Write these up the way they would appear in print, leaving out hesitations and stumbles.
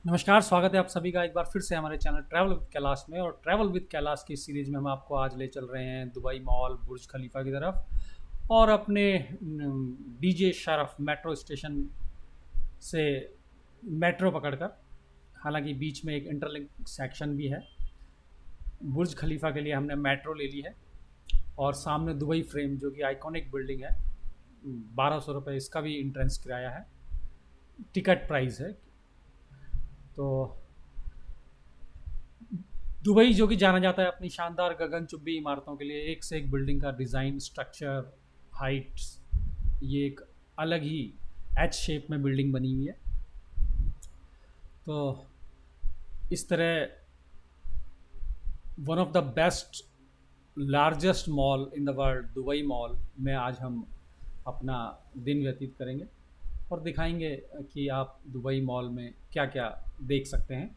नमस्कार, स्वागत है आप सभी का एक बार फिर से हमारे चैनल ट्रैवल विद कैलाश में। और ट्रैवल विद कैलाश की सीरीज़ में हम आपको आज ले चल रहे हैं दुबई मॉल, बुर्ज खलीफा की तरफ और अपने डीजे शरफ मेट्रो स्टेशन से मेट्रो पकड़कर। हालांकि बीच में एक इंटरलिंक सेक्शन भी है। बुर्ज खलीफा के लिए हमने मेट्रो ले ली है और सामने दुबई फ्रेम जो कि आइकॉनिक बिल्डिंग है, 1200 रुपये इसका भी इंट्रेंस किराया है, टिकट प्राइस है। तो दुबई जो कि जाना जाता है अपनी शानदार गगनचुंबी इमारतों के लिए, एक से एक बिल्डिंग का डिज़ाइन, स्ट्रक्चर, हाइट्स, ये एक अलग ही एच शेप में बिल्डिंग बनी हुई है। तो इस तरह one of the best largest mall in the world Dubai mall में आज हम अपना दिन व्यतीत करेंगे और दिखाएंगे कि आप दुबई मॉल में क्या क्या देख सकते हैं।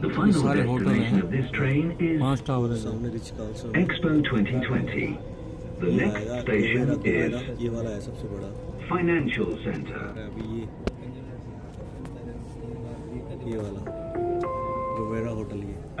The ये final सारे होटल destination of हैं, this train is 5 टावर है। सामने रिच काउंसिल Expo 2020. The ये next आया station कुबेरा is ये वाला है सबसे बड़ा। Financial Center. और अभी ये वाला कुबेरा होटल ये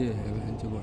ये है जबर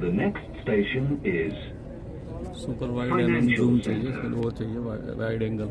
The next station is super wide angle zoom चाहिए, फिर वो चाहिए wide angle.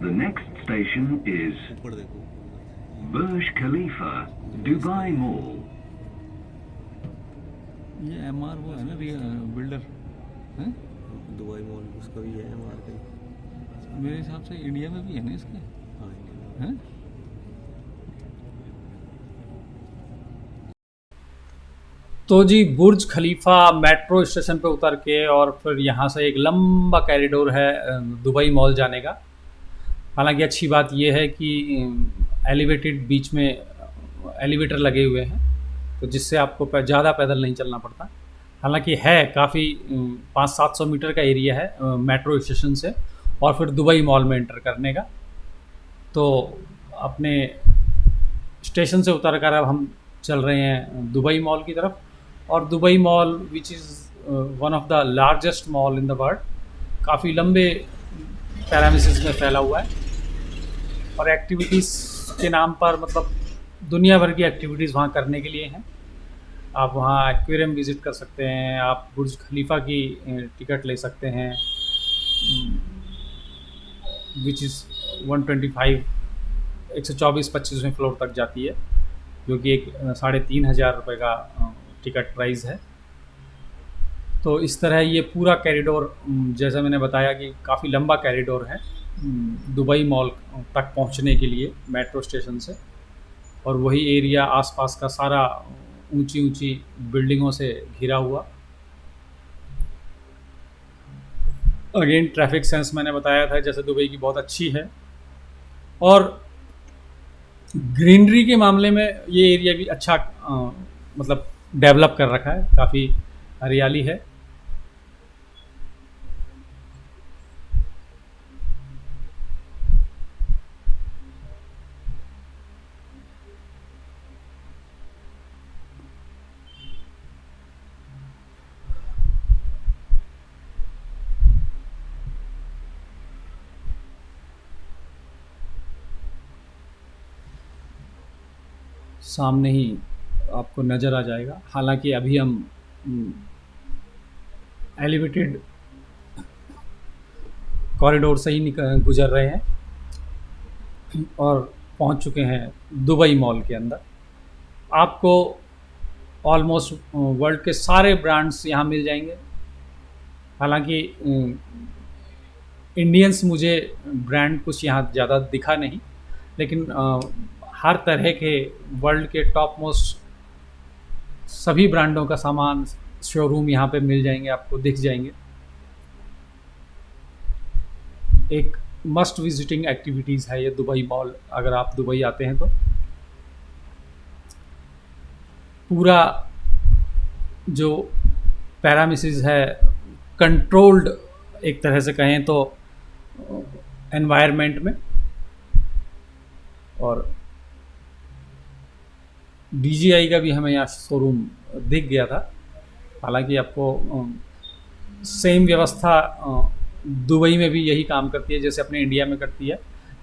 The next station is ऊपर देखो Burj Khalifa Dubai Mall. ये एमआर वो है ना, बिल्डर है। दुबई मॉल उसका भी है मार्केट। मेरे हिसाब से इंडिया में भी है ना इसके, हाँ हैं। तो जी बुर्ज खलीफा मेट्रो स्टेशन पे उतर के और फिर यहाँ से एक लंबा कॉरिडोर है दुबई मॉल जाने का। हालांकि अच्छी बात यह है कि एलिवेटेड बीच में एलिवेटर लगे हुए हैं, तो जिससे आपको ज़्यादा पैदल नहीं चलना पड़ता। हालांकि है काफ़ी 500-700 मीटर का एरिया है मेट्रो स्टेशन से और फिर दुबई मॉल में एंटर करने का। तो अपने स्टेशन से उतर कर अब हम चल रहे हैं दुबई मॉल की तरफ। और Dubai mall which is one of the largest mall in the world, काफ़ी लंबे पैरामीटर्स में फैला हुआ है और एक्टिविटीज़ के नाम पर मतलब दुनिया भर की एक्टिविटीज़ वहाँ करने के लिए हैं। आप वहाँ एक्वेरियम विज़िट कर सकते हैं, आप बुर्ज खलीफा की टिकट ले सकते हैं विच इज़ 124-25वें फ्लोर तक जाती है, जो कि एक 3,500 रुपये का टिकट प्राइस है। तो इस तरह ये पूरा कॉरिडोर, जैसा मैंने बताया कि काफ़ी लंबा कॉरिडोर है दुबई मॉल तक पहुंचने के लिए मेट्रो स्टेशन से। और वही एरिया आसपास का सारा ऊंची ऊंची बिल्डिंगों से घिरा हुआ। अगेन ट्रैफिक सेंस मैंने बताया था जैसे दुबई की बहुत अच्छी है। और ग्रीनरी के मामले में ये एरिया भी अच्छा मतलब डेवलप कर रखा है, काफ़ी हरियाली है। सामने ही आपको नज़र आ जाएगा। हालांकि अभी हम एलिवेटेड कॉरिडोर से ही गुजर रहे हैं और पहुंच चुके हैं दुबई मॉल के अंदर। आपको ऑलमोस्ट वर्ल्ड के सारे ब्रांड्स यहाँ मिल जाएंगे। हालांकि इंडियंस मुझे ब्रांड कुछ यहाँ ज़्यादा दिखा नहीं, लेकिन हर तरह के वर्ल्ड के टॉप मोस्ट सभी ब्रांडों का सामान शोरूम यहाँ पे मिल जाएंगे, आपको दिख जाएंगे। एक मस्ट विजिटिंग एक्टिविटीज़ है ये दुबई मॉल, अगर आप दुबई आते हैं तो। पूरा जो पैरामीटर्स है कंट्रोल्ड एक तरह से कहें तो एनवायरनमेंट में। और DJI का भी हमें यहाँ शोरूम दिख गया था। हालांकि आपको सेम व्यवस्था दुबई में भी यही काम करती है जैसे अपने इंडिया में करती है,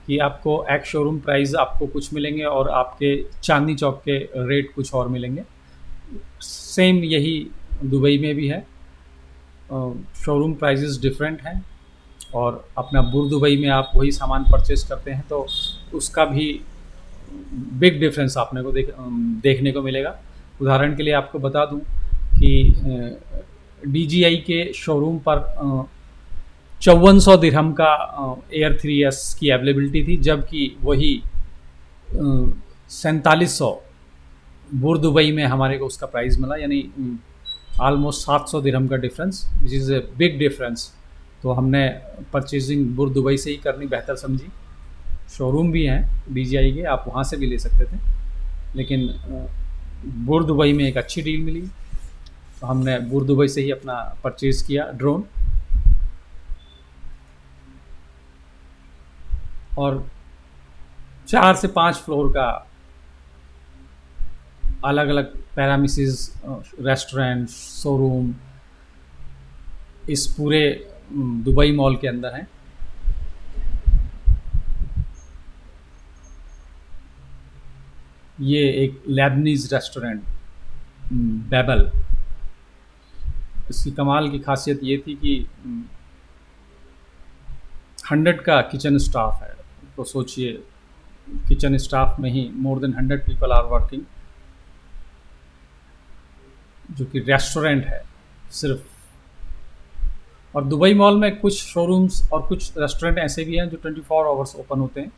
कि आपको एक शोरूम प्राइस आपको कुछ मिलेंगे और आपके चांदनी चौक के रेट कुछ और मिलेंगे। सेम यही दुबई में भी है। शोरूम प्राइजेस डिफरेंट हैं, और अपना बुर्ज दुबई में आप वही सामान परचेस करते हैं तो उसका भी बिग डिफरेंस आपने को देखने को मिलेगा। उदाहरण के लिए आपको बता दूं कि DJI के शोरूम पर 5400 दिरहम का Air 3S की अवेलेबिलिटी थी, जबकि वही 4700 बुर्ज दुबई में हमारे को उसका प्राइस मिला, यानी ऑलमोस्ट 700 दिरहम का difference, which is a big difference. तो हमने परचेजिंग बुर्ज दुबई से ही करनी बेहतर समझी। शोरूम भी हैं DJI के, आप वहाँ से भी ले सकते थे, लेकिन बुर्ज दुबई में एक अच्छी डील मिली तो हमने बुर्ज दुबई से ही अपना परचेज़ किया ड्रोन। और 4 से 5 फ्लोर का अलग अलग पैरामिसिस रेस्टोरेंट शोरूम इस पूरे दुबई मॉल के अंदर हैं। ये एक लेबनीज रेस्टोरेंट बेबल, इसकी कमाल की खासियत ये थी कि 100 का किचन स्टाफ है। तो सोचिए, किचन स्टाफ में ही more than 100 people are working, जो कि रेस्टोरेंट है सिर्फ। और दुबई मॉल में कुछ शोरूम्स और कुछ रेस्टोरेंट ऐसे भी हैं जो 24 आवर्स ओपन होते हैं।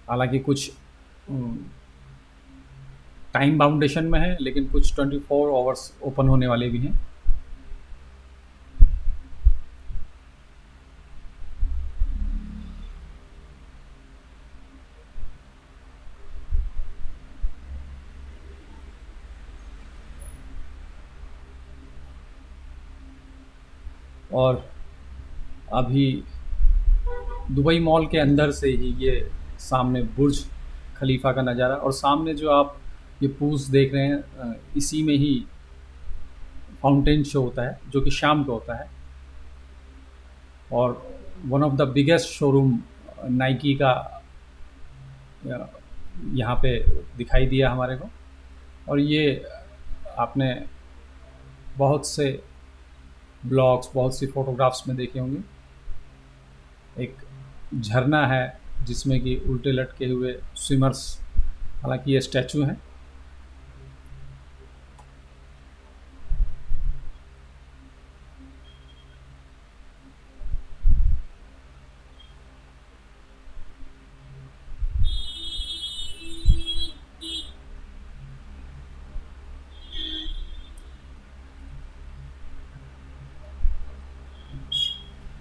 हालांकि कुछ टाइम बाउंडेशन में है, लेकिन कुछ 24 आवर्स ओपन होने वाले भी हैं। और अभी दुबई मॉल के अंदर से ही ये सामने बुर्ज खलीफा का नज़ारा, और सामने जो आप ये पूल्स देख रहे हैं इसी में ही फाउंटेन शो होता है, जो कि शाम को होता है। और one of the biggest showroom Nike का यहाँ पे दिखाई दिया हमारे को। और ये आपने बहुत से ब्लॉग्स, बहुत सी फ़ोटोग्राफ्स में देखे होंगे। एक झरना है जिसमें कि उल्टे लटके हुए स्विमर्स, हालांकि ये स्टैचू हैं।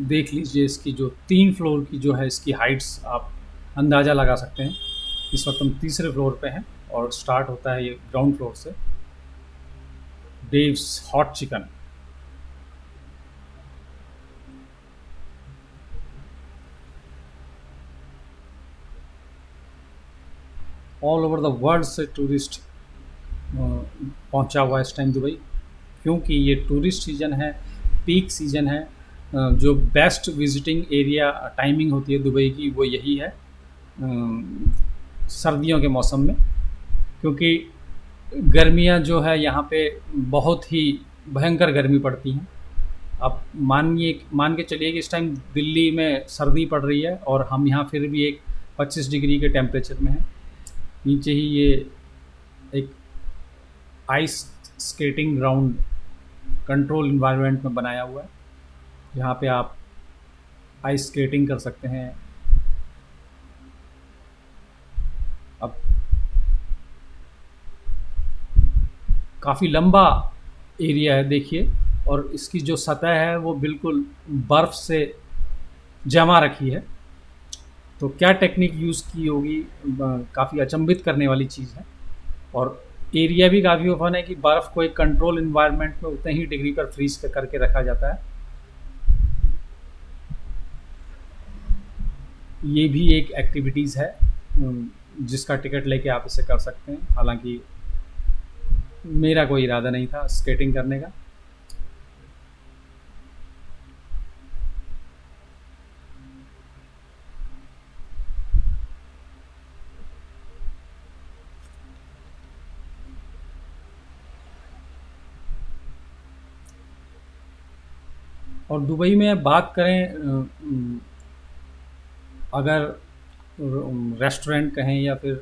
देख लीजिए, इसकी जो 3 फ्लोर की जो है इसकी हाइट्स आप अंदाज़ा लगा सकते हैं। इस वक्त हम तीसरे फ्लोर पे हैं और स्टार्ट होता है ये ग्राउंड फ्लोर से। डेव्स hot chicken, all over the world से टूरिस्ट पहुंचा हुआ है इस टाइम दुबई, क्योंकि ये टूरिस्ट सीज़न है, पीक सीज़न है। जो बेस्ट विजिटिंग एरिया टाइमिंग होती है दुबई की वो यही है सर्दियों के मौसम में, क्योंकि गर्मियां जो है यहाँ पे बहुत ही भयंकर गर्मी पड़ती हैं। अब मान के चलिए कि इस टाइम दिल्ली में सर्दी पड़ रही है और हम यहाँ फिर भी एक 25 डिग्री के टेम्परेचर में हैं। नीचे ही ये एक ice skating ground control environment में बनाया हुआ है, जहाँ पे आप आइस स्केटिंग कर सकते हैं। अब काफ़ी लंबा एरिया है देखिए, और इसकी जो सतह है वो बिल्कुल बर्फ़ से जमा रखी है। तो क्या टेक्निक यूज़ की होगी, काफ़ी अचंभित करने वाली चीज़ है। और एरिया भी काफ़ी ओपन है कि बर्फ़ को एक कंट्रोल इन्वायरमेंट में उतने ही डिग्री पर फ्रीज करके रखा जाता है। ये भी एक एक्टिविटीज़ है जिसका टिकट लेके आप इसे कर सकते हैं। हालांकि मेरा कोई इरादा नहीं था स्केटिंग करने का। और दुबई में बात करें अगर रेस्टोरेंट कहें या फिर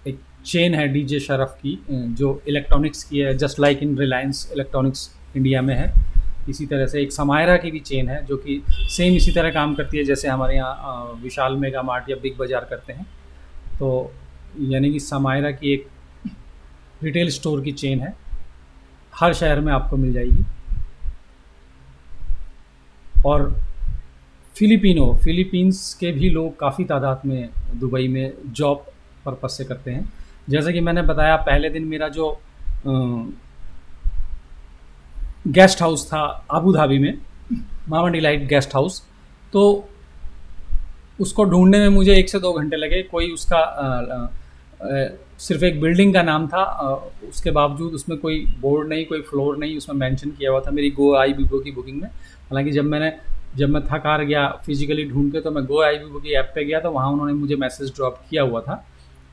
एक चेन है डीजे शरफ की जो इलेक्ट्रॉनिक्स की है, just like in Reliance electronics India में है। इसी तरह से एक समायरा की भी चेन है जो कि सेम इसी तरह काम करती है जैसे हमारे यहाँ विशाल मेगा मार्ट या बिग बाज़ार करते हैं। तो यानी कि समायरा की एक रिटेल स्टोर की चेन है, हर शहर में आपको मिल जाएगी। और फिलीपींस के भी लोग काफ़ी तादाद में दुबई में जॉब पर्पस से करते हैं। जैसे कि मैंने बताया पहले दिन मेरा जो गेस्ट हाउस था अबू धाबी में, मामा डिलाइट गेस्ट हाउस, तो उसको ढूंढने में मुझे 1 से 2 घंटे लगे। कोई उसका सिर्फ एक बिल्डिंग का नाम था, उसके बावजूद उसमें कोई बोर्ड नहीं, कोई फ्लोर नहीं उसमें मेंशन किया हुआ था मेरी गो आई बीबो की बुकिंग में। हालांकि जब मैं थक हार गया फिजिकली ढूंढ के, तो मैं गो आई बीबो की ऐप पे गया तो वहाँ उन्होंने मुझे मैसेज ड्रॉप किया हुआ था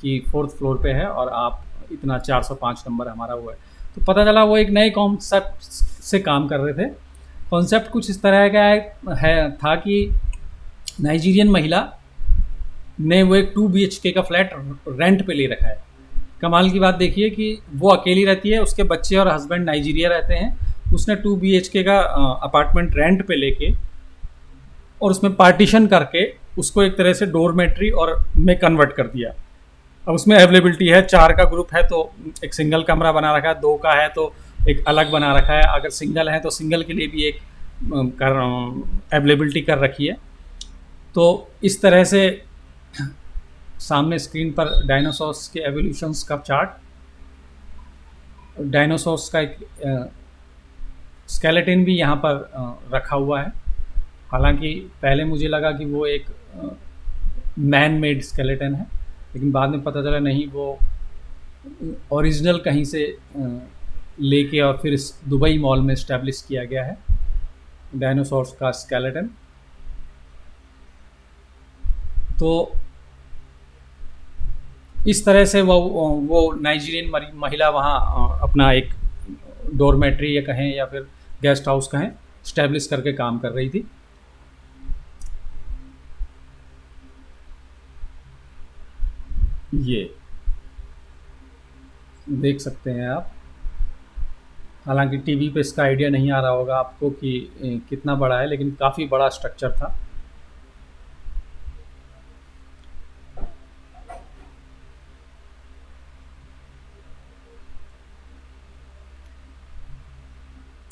कि 4th फ्लोर पे है और आप इतना 405 नंबर हमारा हुआ है। तो पता चला वो एक नए कॉन्सेप्ट से काम कर रहे थे। कॉन्सेप्ट कुछ इस तरह का था कि नाइजीरियन महिला ने वो एक 2 BHK का फ्लैट रेंट पे ले रखा है। कमाल की बात देखिए कि वो अकेली रहती है, उसके बच्चे और हस्बैंड नाइजीरिया रहते हैं। उसने 2 BHK का अपार्टमेंट रेंट पे लेके और उसमें पार्टीशन करके उसको एक तरह से डोरमेट्री और में कन्वर्ट कर दिया। अब उसमें अवेलेबिलिटी है, 4 का ग्रुप है तो एक सिंगल कमरा बना रखा है, 2 का है तो एक अलग बना रखा है, अगर सिंगल है तो सिंगल के लिए भी एक अवेलेबिलिटी कर रखी है। तो इस तरह से सामने स्क्रीन पर डायनासोर्स के एवोल्यूशंस का चार्ट, डायनासोर्स का एक स्केलेटन भी यहाँ पर रखा हुआ है। हालांकि पहले मुझे लगा कि वो एक मैन मेड स्केलेटन है, लेकिन बाद में पता चला नहीं, वो ओरिजिनल कहीं से लेके और फिर इस दुबई मॉल में इस्टेब्लिश किया गया है डायनासोर्स का स्केलेटन। तो इस तरह से वो नाइजीरियन महिला वहाँ अपना एक डोरमेट्री या कहें या फिर गेस्ट हाउस कहें इस्टेब्लिश करके काम कर रही थी। ये देख सकते हैं आप। हालांकि टीवी पे इसका आइडिया नहीं आ रहा होगा आपको कि कितना बड़ा है, लेकिन काफ़ी बड़ा स्ट्रक्चर था।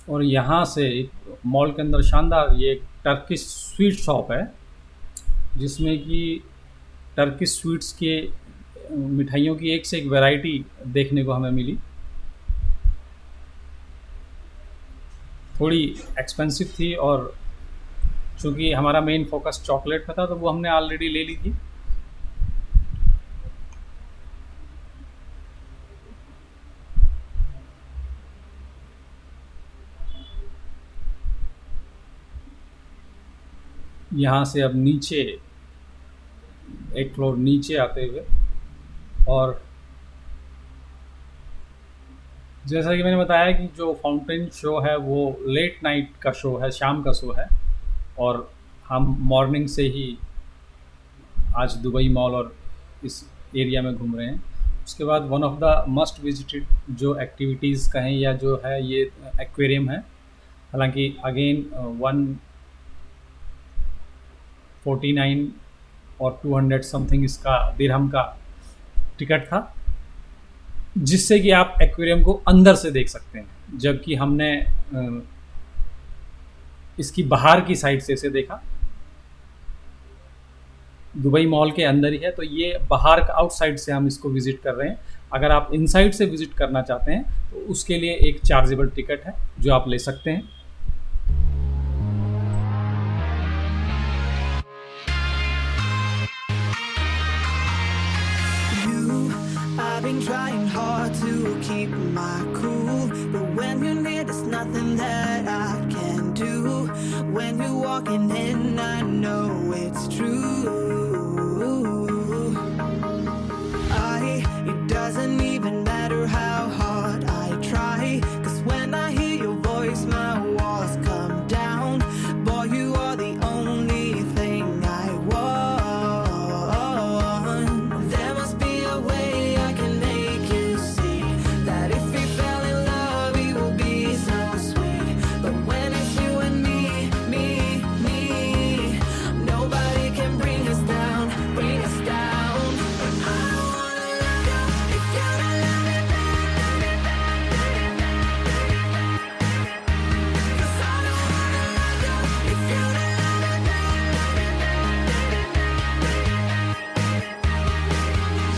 और यहाँ से मॉल के अंदर शानदार ये एक टर्किश स्वीट शॉप है जिसमें कि टर्किश स्वीट्स के मिठाइयों की एक से एक वैरायटी देखने को हमें मिली। थोड़ी एक्सपेंसिव थी और चूँकि हमारा मेन फोकस चॉकलेट पे था तो वो हमने ऑलरेडी ले ली थी। यहाँ से अब नीचे एक फ्लोर नीचे आते हुए, और जैसा कि मैंने बताया कि जो फाउंटेन शो है वो लेट नाइट का शो है, शाम का शो है, और हम मॉर्निंग से ही आज दुबई मॉल और इस एरिया में घूम रहे हैं। उसके बाद one of the must visited जो एक्टिविटीज़ कहें या जो है ये एक्वेरियम है। हालांकि अगेन 149 और 200 समथिंग इसका दिरहम का टिकट था, जिससे कि आप एक्वेरियम को अंदर से देख सकते हैं, जबकि हमने इसकी बाहर की साइड से इसे देखा। दुबई मॉल के अंदर ही है तो ये बाहर का आउटसाइड से हम इसको विज़िट कर रहे हैं। अगर आप इनसाइड से विज़िट करना चाहते हैं तो उसके लिए एक चार्जेबल टिकट है जो आप ले सकते हैं। been trying hard to keep my cool, but when you're near, there's nothing that I can do. When you're walking in, I know it's true. It doesn't even matter how hard I try, 'cause when I hear your voice, my walls come down. Boy, you are the only thing I want. There must be a way I can make you see that if we fell in love, it will be so sweet. But when it's you and me, nobody can bring us down, bring us down. But I don't wanna love you if you don't love me back. 'Cause I don't wanna love you if you don't love me back.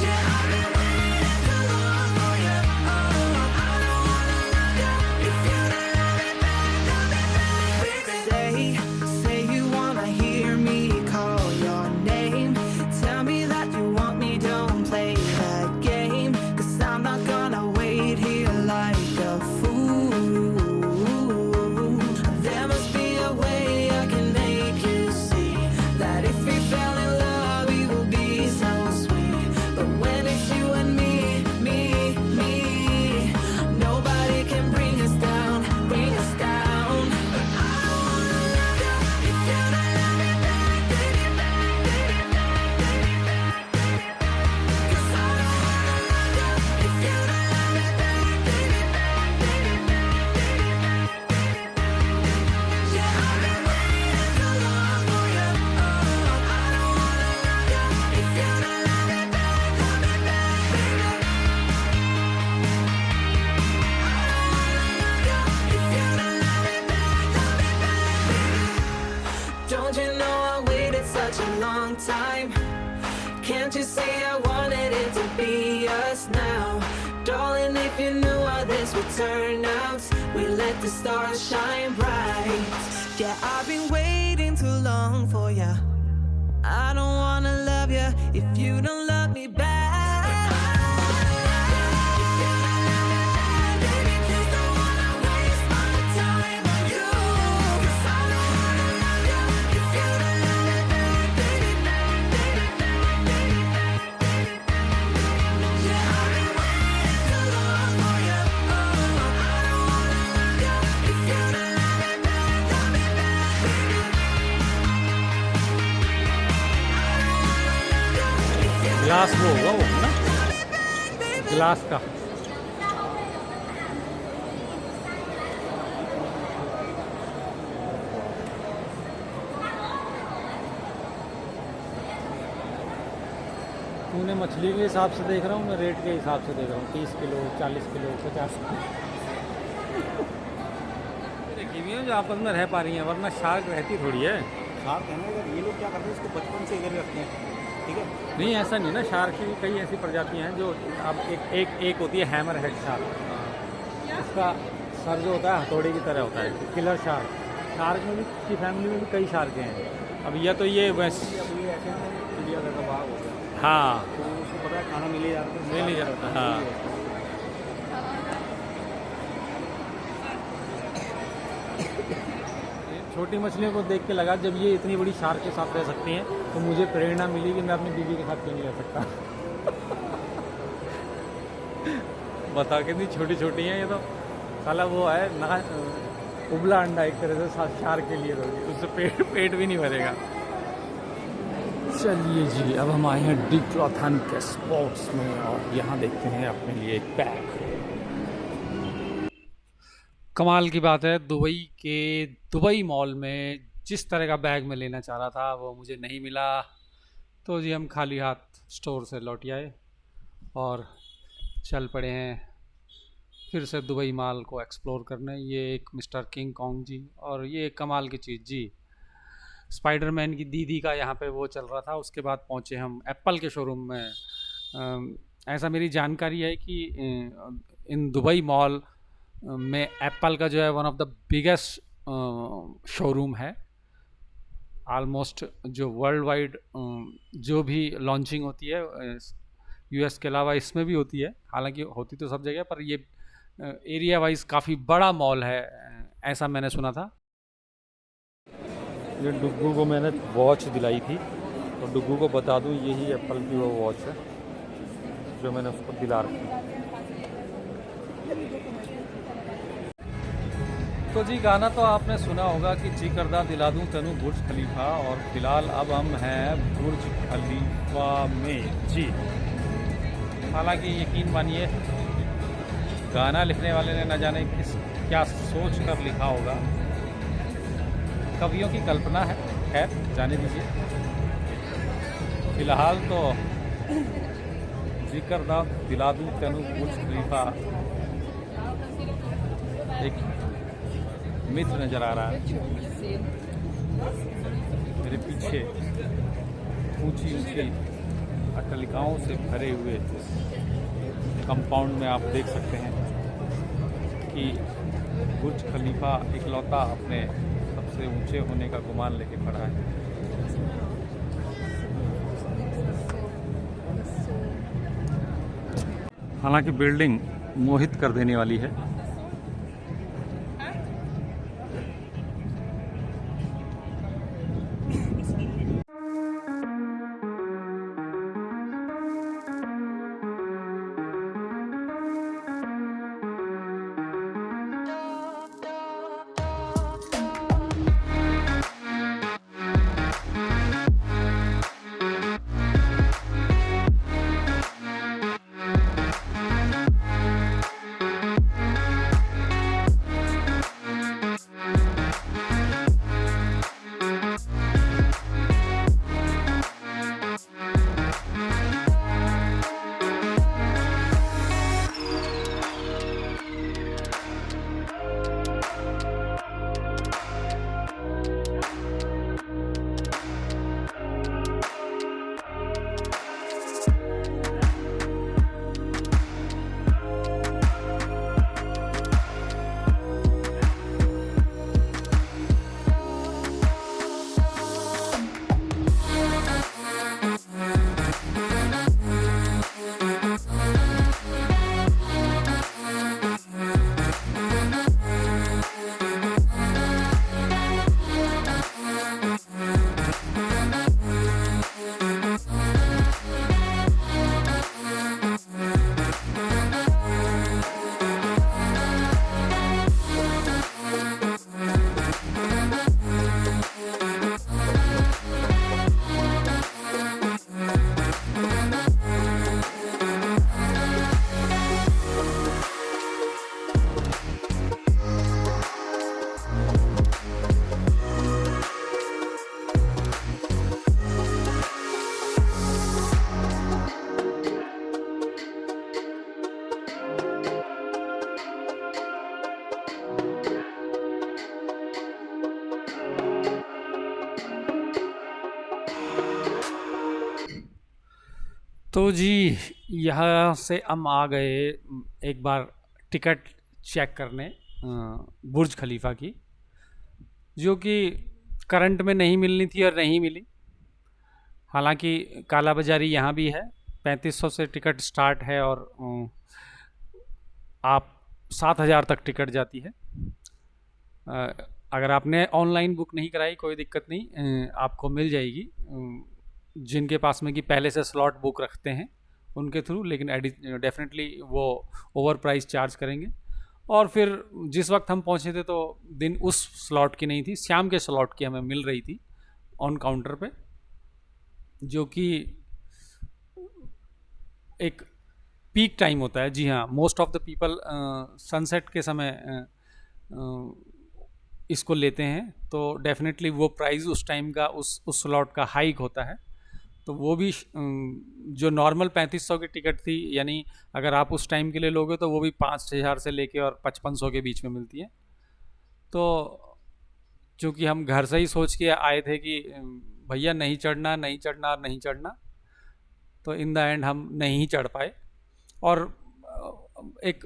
Yeah, I've been waiting too long for you. Oh, I don't wanna love you if you don't love me back. Say you wanna hear me call your name. Tell me that you want me, don't play that game. 'Cause I'm not gonna wait here like a fool. There must be a way I can make you see that if we fell in love, it will be so sweet. But when it's you and me, nobody can bring us down, bring us down. But I don't wanna love you if you don't love me back. 'Cause I don't wanna love you if you don't love me back. Yeah, I've been waiting too long for you. Oh, I don't wanna love you if you don't love me back, baby. Don't you know I waited such a long time? Can't you see I wanted it to be us now? Darling, if you knew how this would turn out, we let the stars shine bright. Yeah, I've been waiting too long for ya. I don't wanna love ya if you don't love me back. Please don't wanna waste my time on you. 'Cause I don't wanna love you if you don't love me back, Yeah, I've been waiting too long for you. Oh, I don't wanna love you if you don't love me back, गिलास वो होगा वो ना, गिलास का। तूने मछली के हिसाब से देख रहा हूँ, मैं रेट के हिसाब से देख रहा हूँ। 30 किलो, 40 किलो, 50 किलो देखी हुई है जो आपस में रह पा रही हैं, वरना शार्क रहती थोड़ी है। शार्क है ना इधर, ये लोग क्या करते हैं इसको बचपन से इधर रखते हैं, ठीक है। नहीं ऐसा नहीं ना, शार्क की कई ऐसी प्रजातियां हैं जो अब एक होती है हैमर हेड शार्क, इसका सर जो होता है हथौड़ी की तरह होता है, किलर शार्क। शार्क में भी की फैमिली में भी कई शार्क हैं। अब या तो ये बस अब ये ऐसे ना चिड़ियाघर का बाग हो गया, हाँ तो उसको पता है खाना मिल ही जाता है, मिल ही जाता है, हाँ। छोटी मछलियों को देख के लगा जब ये इतनी बड़ी शार्क के साथ रह सकती हैं तो मुझे प्रेरणा मिली कि मैं अपनी बीवी के साथ क्यों नहीं रह सकता। बता कितनी छोटी छोटी हैं ये तो, साला वो है ना उबला अंडा एक तरह से शार्क के लिए, तो उससे पेट भी नहीं भरेगा। चलिए जी, अब हम आए हैं डिक्लोथन के स्पोर्ट्स में और यहाँ देखते हैं अपने लिए एक बैग। कमाल की बात है, दुबई मॉल में जिस तरह का बैग मैं लेना चाह रहा था वो मुझे नहीं मिला, तो जी हम खाली हाथ स्टोर से लौट आए और चल पड़े हैं फिर से दुबई मॉल को एक्सप्लोर करने। ये एक मिस्टर किंग कॉन्ग जी, और ये एक कमाल की चीज़ जी, स्पाइडरमैन की दीदी का यहाँ पे वो चल रहा था। उसके बाद पहुँचे हम एप्पल के शोरूम में। ऐसा मेरी जानकारी है कि इन दुबई मॉल में एप्पल का जो है one of the biggest showroom है। ऑलमोस्ट जो वर्ल्ड वाइड जो भी लॉन्चिंग होती है यूएस के अलावा इसमें भी होती है, हालांकि होती तो सब जगह, पर ये एरिया वाइज काफ़ी बड़ा मॉल है, ऐसा मैंने सुना था। ये डुग्गू को मैंने वॉच दिलाई थी, और डुग्गू को बता दूं यही एप्पल की वो वॉच है जो मैंने उसको दिला रखी। तो जी गाना तो आपने सुना होगा कि जी करदा दिला दूं तेनू बुर्ज खलीफा, और फिलहाल अब हम हैं बुर्ज खलीफा में जी। हालांकि यकीन मानिए गाना लिखने वाले ने न जाने क्या सोच कर लिखा होगा, कवियों की कल्पना है, खैर जाने दीजिए। फिलहाल तो जी करदा दिला दूं तेनू बुर्ज खलीफा एक मित्र नज़र आ रहा है मेरे पीछे। ऊंची ऊंची अट्टालिकाओं से भरे हुए कंपाउंड में आप देख सकते हैं कि बुर्ज खलीफा इकलौता अपने सबसे ऊंचे होने का गुमान लेके खड़ा है। हालांकि बिल्डिंग मोहित कर देने वाली है। तो जी यहाँ से हम आ गए एक बार टिकट चेक करने बुर्ज खलीफा की, जो कि करंट में नहीं मिलनी थी और नहीं मिली। हालांकि काला बाजारी यहाँ भी है, 3500 से टिकट स्टार्ट है और आप 7000 तक टिकट जाती है। अगर आपने ऑनलाइन बुक नहीं कराई कोई दिक्कत नहीं, आपको मिल जाएगी। जिनके पास में कि पहले से स्लॉट बुक रखते हैं उनके थ्रू, लेकिन डेफिनेटली वो ओवर प्राइस चार्ज करेंगे। और फिर जिस वक्त हम पहुंचे थे तो दिन उस स्लॉट की नहीं थी, शाम के स्लॉट की हमें मिल रही थी ऑन काउंटर पे, जो कि एक पीक टाइम होता है। जी हाँ, most of the people sunset के समय इसको लेते हैं, तो डेफिनेटली वो प्राइस उस टाइम का उस स्लॉट का हाइक होता है। तो वो भी जो नॉर्मल 3500 की टिकट थी, यानी अगर आप उस टाइम के लिए लोगे तो वो भी 5-6 से लेके और 5500 के बीच में मिलती है। तो चूँकि हम घर से ही सोच के आए थे कि भैया नहीं चढ़ना नहीं चढ़ना और नहीं चढ़ना, तो इन द एंड हम नहीं चढ़ पाए। और एक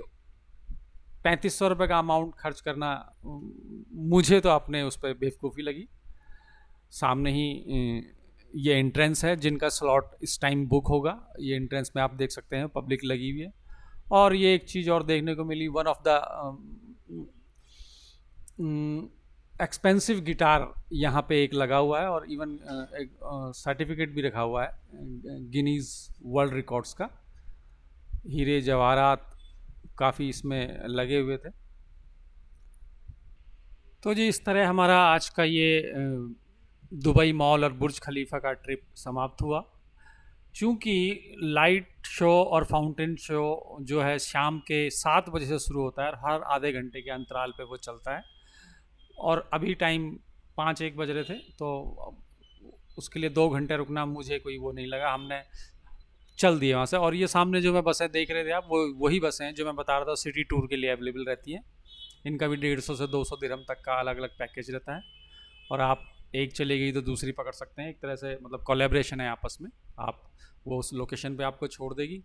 3500 रुपये का अमाउंट खर्च करना मुझे तो अपने उस पर बेवकूफ़ी लगी। सामने ही ये एंट्रेंस है जिनका स्लॉट इस टाइम बुक होगा। ये एंट्रेंस में आप देख सकते हैं पब्लिक लगी हुई है। और ये एक चीज़ और देखने को मिली, one of the expensive guitar यहाँ पे एक लगा हुआ है, और इवन एक सर्टिफिकेट भी रखा हुआ है गिनीज वर्ल्ड रिकॉर्ड्स का। हीरे जवाहरात काफ़ी इसमें लगे हुए थे। तो जी इस तरह हमारा आज का ये दुबई मॉल और बुर्ज खलीफा का ट्रिप समाप्त हुआ। चूँकि लाइट शो और फाउंटेन शो जो है शाम के 7 बजे से शुरू होता है और हर आधे घंटे के अंतराल पे वो चलता है, और अभी टाइम 5-1 बज रहे थे, तो उसके लिए 2 घंटे रुकना मुझे कोई वो नहीं लगा, हमने चल दिए वहाँ से। और ये सामने जो मैं बसें देख रहे थे आप, वो वही बसें हैं जो मैं बता रहा था सिटी टूर के लिए अवेलेबल रहती हैं। इनका भी 150 से 200 दिरहम तक का अलग अलग पैकेज रहता है, और आप एक चली गई तो दूसरी पकड़ सकते हैं। एक तरह से मतलब कोलैबोरेशन है आपस में। आप वो उस लोकेशन पे आपको छोड़ देगी,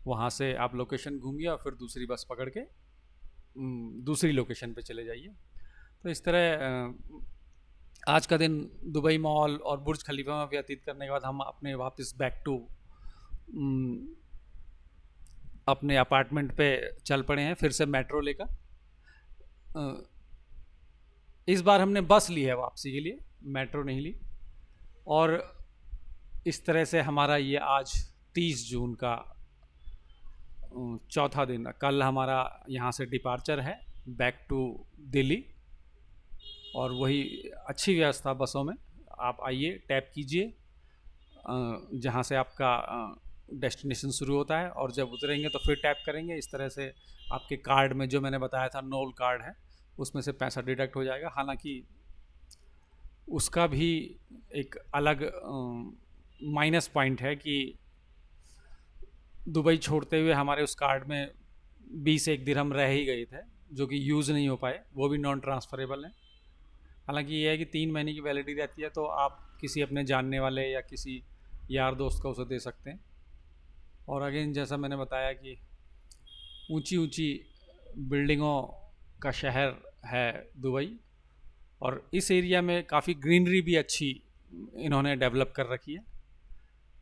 वहाँ से आप लोकेशन घूमिए और फिर दूसरी बस पकड़ के दूसरी लोकेशन पे चले जाइए। तो इस तरह आज का दिन दुबई मॉल और बुर्ज खलीफा में व्यतीत करने के बाद हम अपने वापस बैक टू अपने अपार्टमेंट पे चल पड़े हैं, फिर से मेट्रो लेकर। इस बार हमने बस ली है वापसी के लिए, मेट्रो नहीं ली। और इस तरह से हमारा ये आज 30 जून का चौथा दिन, कल हमारा यहाँ से डिपार्चर है बैक टू दिल्ली। और वही अच्छी व्यवस्था बसों में, आप आइए टैप कीजिए जहाँ से आपका डेस्टिनेशन शुरू होता है, और जब उतरेंगे तो फिर टैप करेंगे। इस तरह से आपके कार्ड में जो मैंने बताया था नोल कार्ड है, उसमें से पैसा डिडक्ट हो जाएगा। हालांकि उसका भी एक अलग माइनस पॉइंट है कि दुबई छोड़ते हुए हमारे उस कार्ड में 20 दिरहम रह ही गए थे, जो कि यूज़ नहीं हो पाए, वो भी नॉन ट्रांसफरेबल हैं। हालांकि ये है कि 3 महीने की वैलिडिटी रहती है, तो आप किसी अपने जानने वाले या किसी यार दोस्त को उसे दे सकते हैं। और अगेन जैसा मैंने बताया कि ऊंची ऊंची बिल्डिंगों का शहर है दुबई, और इस एरिया में काफ़ी ग्रीनरी भी अच्छी इन्होंने डेवलप कर रखी है।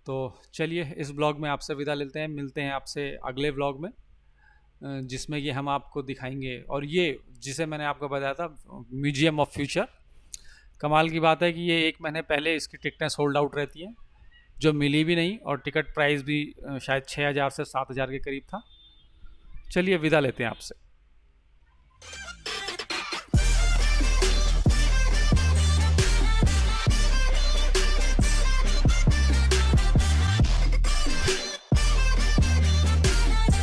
तो चलिए इस ब्लॉग में आपसे विदा लेते हैं, मिलते हैं आपसे अगले ब्लॉग में, जिसमें कि हम आपको दिखाएंगे। और ये जिसे मैंने आपको बताया था म्यूजियम ऑफ फ्यूचर, कमाल की बात है कि ये 1 महीने पहले इसकी टिकटें सोल्ड आउट रहती हैं, जो मिली भी नहीं, और टिकट प्राइस भी शायद 6000 से 7000 के करीब था। चलिए विदा लेते हैं आपसे।